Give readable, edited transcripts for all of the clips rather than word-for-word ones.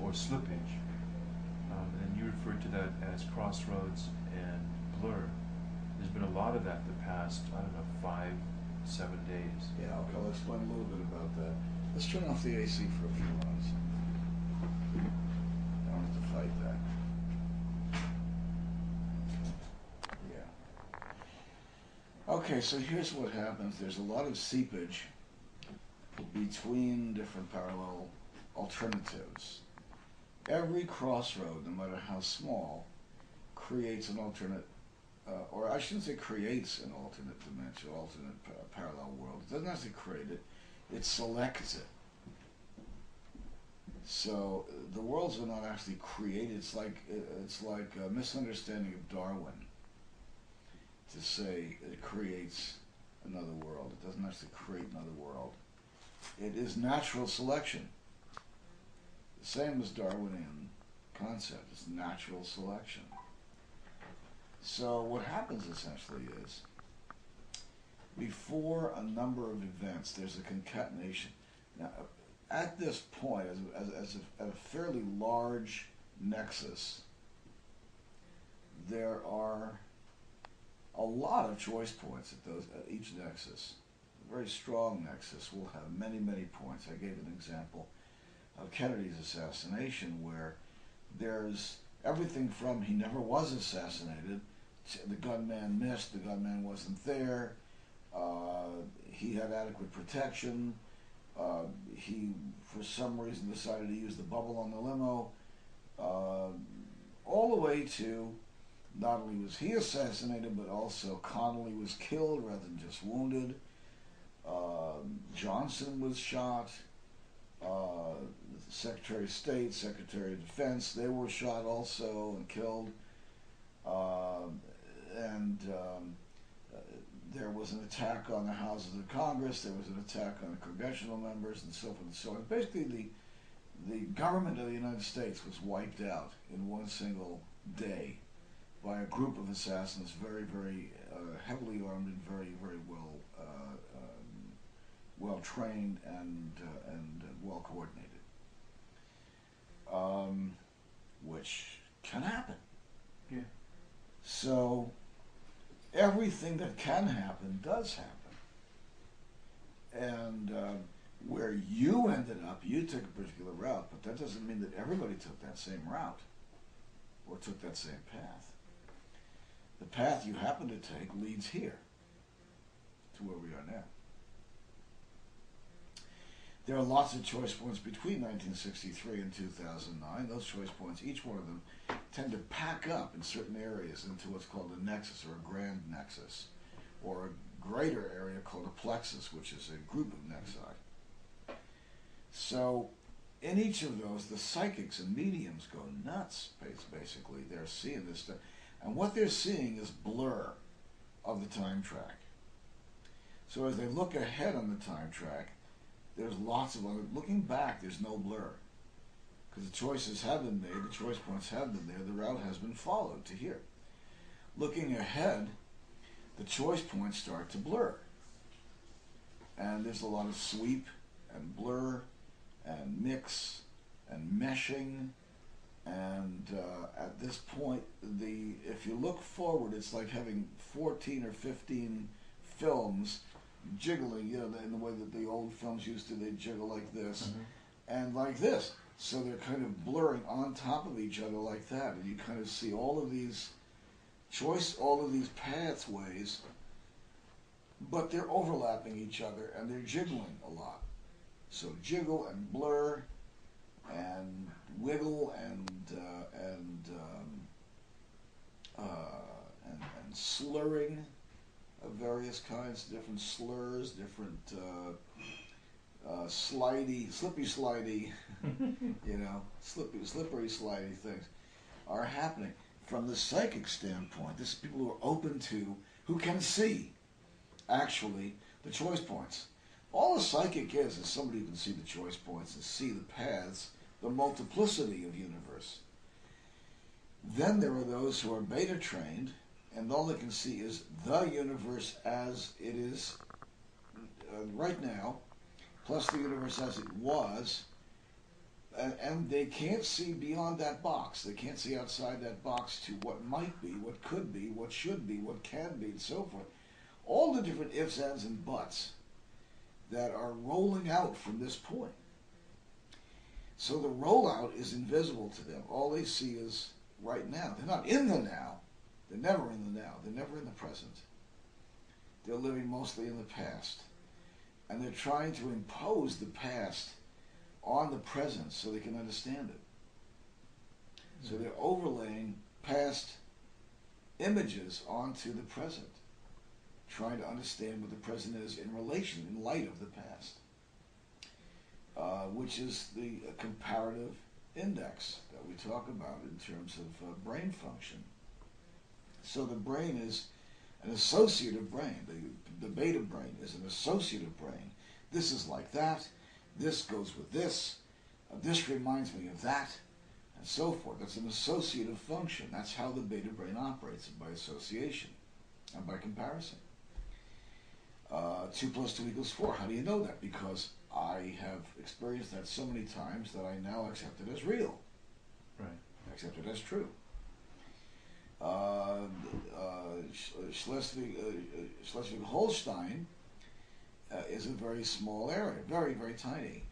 or slippage. And you referred to that as crossroads and blur. There's been a lot of that the past, I don't know, 5, 7 days. Yeah, okay, I'll explain a little bit about that. Let's turn off the AC for a few minutes. I don't have to fight that. Yeah. Okay, so here's what happens. There's a lot of seepage between different parallel alternatives. Every crossroad, no matter how small, creates an alternate, or I shouldn't say creates an alternate dimension, alternate parallel world. It doesn't actually create it, it selects it. So the worlds are not actually created. It's like a misunderstanding of Darwin to say it creates another world. It doesn't actually create another world. It is natural selection. The same as Darwinian concept. It's natural selection. So what happens essentially is, before a number of events, there's a concatenation. Now, at this point, at a fairly large nexus, there are a lot of choice points at each nexus. A very strong nexus will have many, many points. I gave an example of Kennedy's assassination, where there's everything from he never was assassinated, the gunman missed, the gunman wasn't there, he had adequate protection, he for some reason decided to use the bubble on the limo, all the way to not only was he assassinated, but also Connolly was killed rather than just wounded, Johnson was shot, the Secretary of State, Secretary of Defense, they were shot also and killed, there was an attack on the houses of Congress, there was an attack on the congressional members, and so forth and so on. Basically, the government of the United States was wiped out in one single day by a group of assassins, very, very heavily armed and very, very well trained and well coordinated, which can happen. Yeah. So everything that can happen does happen, and where you ended up, you took a particular route, but that doesn't mean that everybody took that same route or took that same path. The path you happen to take leads here to where we are now. There are lots of choice points between 1963 and 2009. Those choice points, each one of them, tend to pack up in certain areas into what's called a nexus or a grand nexus, or a greater area called a plexus, which is a group of nexi. So in each of those, the psychics and mediums go nuts, basically. They're seeing this stuff. And what they're seeing is blur of the time track. So as they look ahead on the time track, there's lots of other, looking back, there's no blur. Because the choices have been made, the choice points have been there, the route has been followed to here. Looking ahead, the choice points start to blur. And there's a lot of sweep and blur and mix and meshing. And at this point, if you look forward, it's like having 14 or 15 films jiggling, in the way that the old films used to. They jiggle like this and like this. So they're kind of blurring on top of each other like that. And you kind of see all of these pathways, but they're overlapping each other and they're jiggling a lot. So jiggle and blur and wiggle and slurring of various kinds, different slurs, different slippery slidey, slippery slidey things are happening. From the psychic standpoint, this is people who are open to, who can see, actually, the choice points. All a psychic is somebody who can see the choice points and see the paths, the multiplicity of universe. Then there are those who are beta trained, and all they can see is the universe as it is right now, plus the universe as it was and they can't see beyond that box. They can't see outside that box to what might be, what could be, what should be, what can be, and so forth. All the different ifs, ands, and buts that are rolling out from this point. So the rollout is invisible to them. All they see is right now. They're not in the now. They're never in the now. They're never in the present. They're living mostly in the past. And they're trying to impose the past on the present so they can understand it. So they're overlaying past images onto the present, trying to understand what the present is in relation, in light of the past, which is the comparative index that we talk about in terms of brain function. So the brain is an associative brain. The beta brain is an associative brain. This is like that. This goes with this. This reminds me of that, and so forth. That's an associative function. That's how the beta brain operates, by association and by comparison. 2 + 2 = 4. How do you know that? Because I have experienced that so many times that I now accept it as real. Right. I accept it as true. Schleswig-Holstein is a very small area, very, very tiny.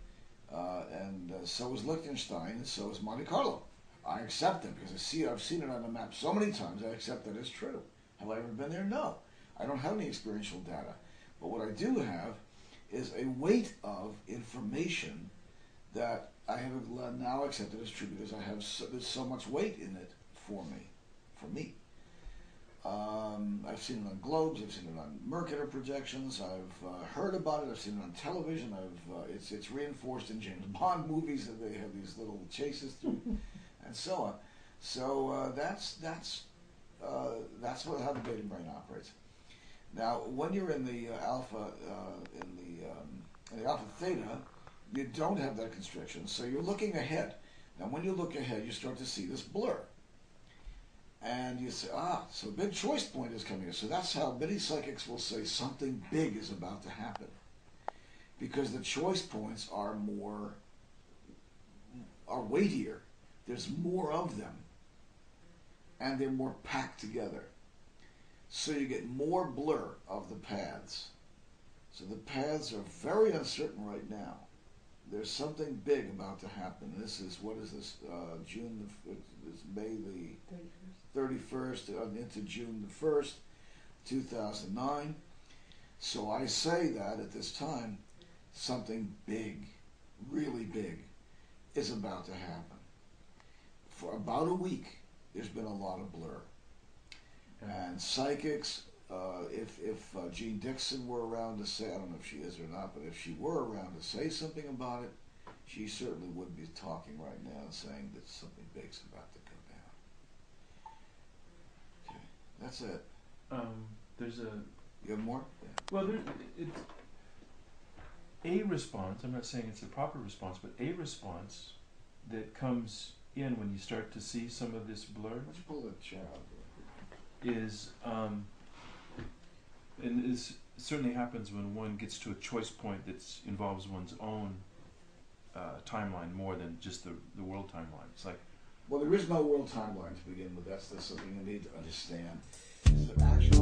And so is Liechtenstein, and so is Monte Carlo. I accept them because I've seen it on the map so many times, I accept that as true. Have I ever been there? No. I don't have any experiential data. But what I do have is a weight of information that I have now accepted as true because there's so much weight in it for me. I've seen it on globes, I've seen it on Mercator projections, I've heard about it, I've seen it on television, it's reinforced in James Bond movies that they have these little chases through, and so on. So that's how the beta brain operates. Now, when you're in the alpha, in the alpha theta, you don't have that constriction, so you're looking ahead. Now, when you look ahead, you start to see this blur. And you say, so a big choice point is coming in. So that's how many psychics will say something big is about to happen. Because the choice points are weightier. There's more of them. And they're more packed together. So you get more blur of the paths. So the paths are very uncertain right now. There's something big about to happen. This is, what is this, it's May the 31st into June the 1st, 2009. So I say that at this time, something big, really big, is about to happen. For about a week, there's been a lot of blur. And psychics, if Jean Dixon were around to say, I don't know if she is or not, but if she were around to say something about it, she certainly would be talking right now and saying that something big's about to go down. Okay, that's it. There's a... You have more? Yeah. Well, it's a response, I'm not saying it's a proper response, but a response that comes in when you start to see some of this blur. Why don't you pull that chair out? Is, and this certainly happens when one gets to a choice point that involves one's own timeline more than just the world timeline. It's like, well, there is no world timeline to begin with. That's something you need to understand. Is that actually